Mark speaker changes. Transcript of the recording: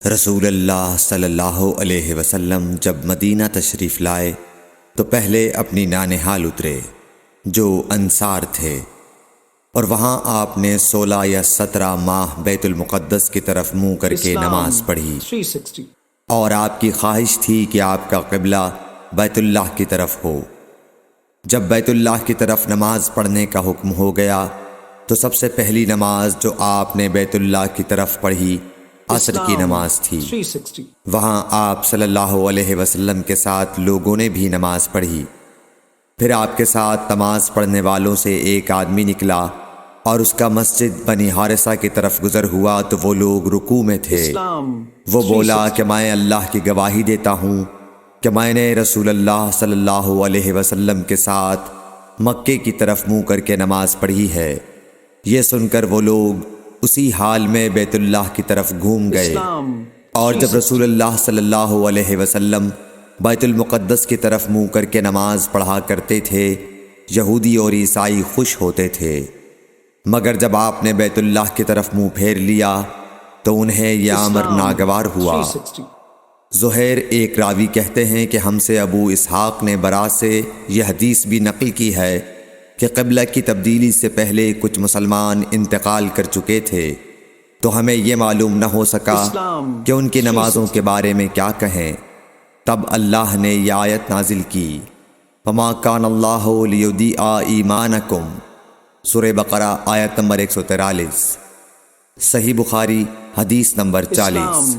Speaker 1: رسول اللہ صلی اللہ علیہ وسلم جب مدینہ تشریف لائے تو پہلے اپنی نانہال اترے جو انصار تھے، اور وہاں آپ نے 16 یا 17 ماہ بیت المقدس کی طرف منہ کر کے نماز پڑھی، اور آپ کی خواہش تھی کہ آپ کا قبلہ بیت اللہ کی طرف ہو۔ جب بیت اللہ کی طرف نماز پڑھنے کا حکم ہو گیا تو سب سے پہلی نماز جو آپ نے بیت اللہ کی طرف پڑھی عصر کی نماز تھی۔ وہاں آپ صلی اللہ علیہ وسلم کے ساتھ لوگوں نے بھی نماز پڑھی۔ پھر آپ کے ساتھ نماز پڑھنے والوں سے ایک آدمی نکلا اور اس کا مسجد بنی حارثہ کی طرف گزر ہوا تو وہ لوگ رکوع میں تھے۔ وہ بولا کہ میں اللہ کی گواہی دیتا ہوں کہ میں نے رسول اللہ صلی اللہ علیہ وسلم کے ساتھ مکے کی طرف منہ کر کے نماز پڑھی ہے۔ یہ سن کر وہ لوگ اسی حال میں بیت اللہ کی طرف گھوم گئے، اور جب رسول اللہ صلی اللہ علیہ وسلم بیت المقدس کی طرف منہ کر کے نماز پڑھا کرتے تھے، یہودی اور عیسائی خوش ہوتے تھے، مگر جب آپ نے بیت اللہ کی طرف منہ پھیر لیا تو انہیں یہ امر ناگوار ہوا۔ زہیر ایک راوی کہتے ہیں کہ ہم سے ابو اسحاق نے برا سے یہ حدیث بھی نقل کی ہے کہ قبلہ کی تبدیلی سے پہلے کچھ مسلمان انتقال کر چکے تھے، تو ہمیں یہ معلوم نہ ہو سکا کہ ان کی نمازوں کے بارے میں کیا کہیں۔ تب اللہ نے یہ آیت نازل کی، وَمَا كَانَ اللَّهُ لِيُضِيعَ إِيمَانَكُمْ، سورہ بقرہ آیت نمبر 143، صحیح بخاری حدیث نمبر 40۔